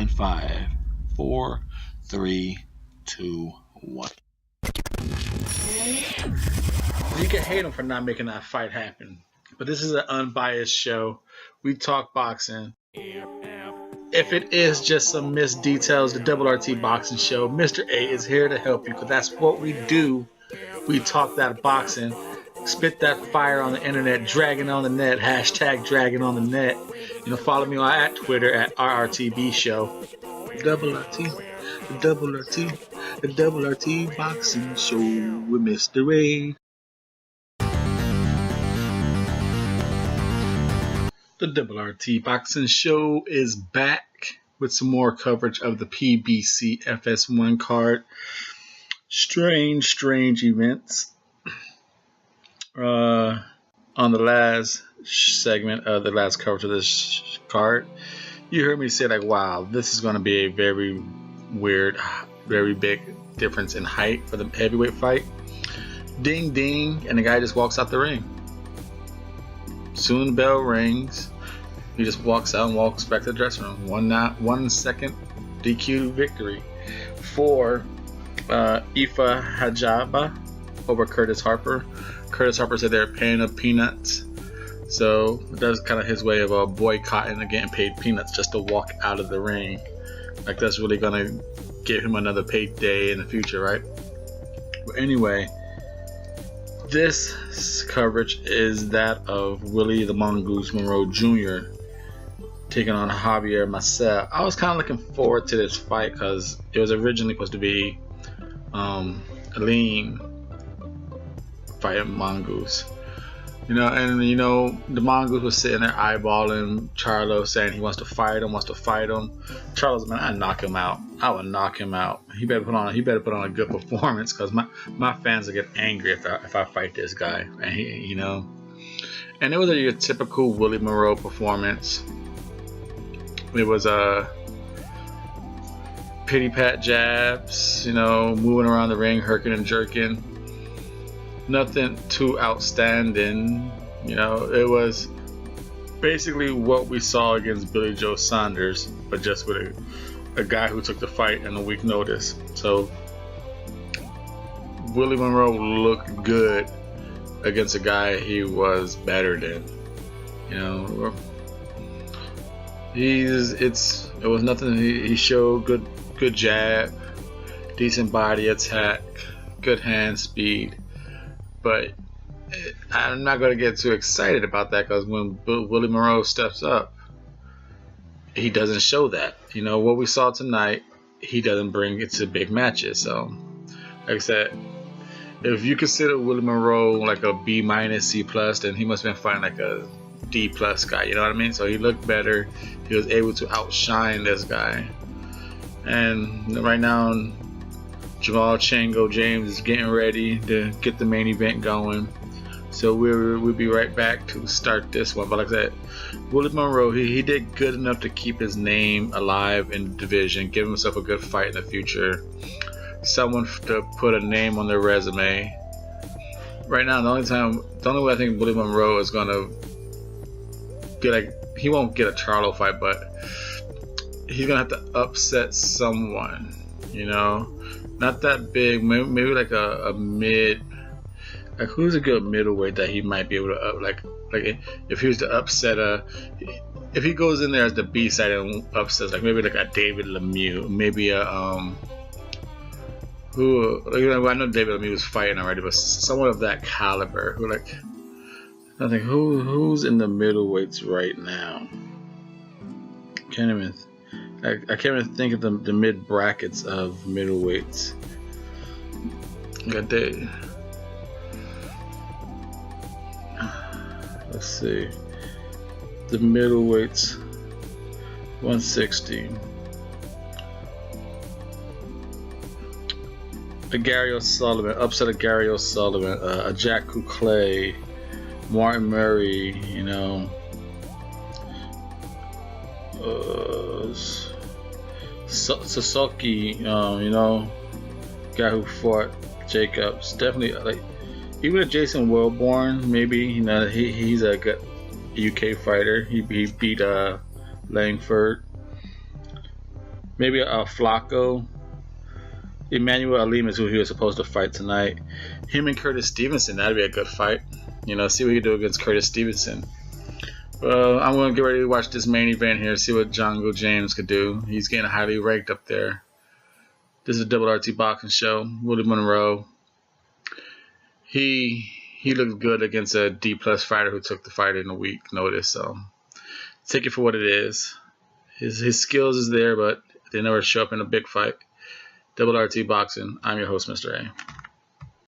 in 5, 4, 3, 2, 1. You can hate him for not making that fight happen, but this is an unbiased show. We talk boxing. If it is just some missed details, the Double RT Boxing Show, Mr. A is here to help you, because that's what we do. We talk that boxing, spit that fire on the internet, dragging on the net, hashtag dragging on the net. Follow me at Twitter at RRTB Show. Double RT, the Double RT, the Double RT Boxing Show with Mr. A. The Double RT Boxing Show is back with some more coverage of the PBC FS1 card. Strange events. On the last segment of the last coverage of this card, you heard me say wow, this is going to be a very weird, very big difference in height for the heavyweight fight. Ding ding, and the guy just walks out the ring. Soon the bell rings. He just walks out and walks back to the dressing room. 1 second DQ victory for Ifa Hajaba over Curtis Harper. Curtis Harper said they're paying him peanuts. So that's kind of his way of boycotting and getting paid peanuts just to walk out of the ring. That's really going to give him another payday in the future, right? But anyway, this coverage is that of Willie the Mongoose Monroe Jr. taking on Javier Maciel. I was kind of looking forward to this fight because it was originally supposed to be a lean fight Mongoose. The Mongoose was sitting there eyeballing Charlo, saying he wants to fight him. Charlo's, man, I'd knock him out. I would knock him out. He better put on a good performance, because my fans will get angry if I fight this guy. And and it was your typical Willie Monroe performance. It was pity pat jabs, moving around the ring, herking and jerking. Nothing too outstanding. It was basically what we saw against Billy Joe Saunders, but just with a guy who took the fight in a week notice. So Willie Monroe looked good against a guy he was better than. It was nothing. He showed good jab, decent body attack, good hand speed. But I'm not going to get too excited about that, because when Willie Monroe steps up, he doesn't show that. What we saw tonight, he doesn't bring it to big matches. So, like I said, if you consider Willie Monroe like a B-, C+, then he must have been fighting like a D+ guy. You know what I mean? So he looked better. He was able to outshine this guy. And right now, Jamal Chango James is getting ready to get the main event going. So we'll be right back to start this one. But like I said, Willie Monroe, he did good enough to keep his name alive in the division, give himself a good fight in the future. Someone to put a name on their resume. Right now, the only way I think Willie Monroe is gonna get he won't get a Charlo fight, but he's gonna have to upset someone. Not that big, maybe like a mid. Like, who's a good middleweight that he might be able to like if he was to upset if he goes in there as the B side and upsets, like maybe like a David Lemieux, maybe a I know David Lemieux was fighting already, but someone of that caliber who I think who's in the middleweights right now. I can't even think of the mid brackets of middleweights. Let's see. The middleweights, 160. A Gary O'Sullivan, upset of Gary O'Sullivan, a Jack Cuclay, Martin Murray, Sasuke, guy who fought Jacobs. Definitely, even a Jason Wellborn, maybe. He's a good UK fighter. He beat Langford. Maybe a Flacco. Emmanuel Alim is who he was supposed to fight tonight. Him and Curtis Stevenson, that'd be a good fight. You know, see what he can do against Curtis Stevenson. Well, I'm going to get ready to watch this main event here, see what Django James could do. He's getting highly ranked up there. This is a Double RT Boxing Show. Willie Monroe. He looked good against a D-plus fighter who took the fight in a week notice. So take it for what it is. His skills is there, but they never show up in a big fight. Double RT Boxing. I'm your host, Mr. A.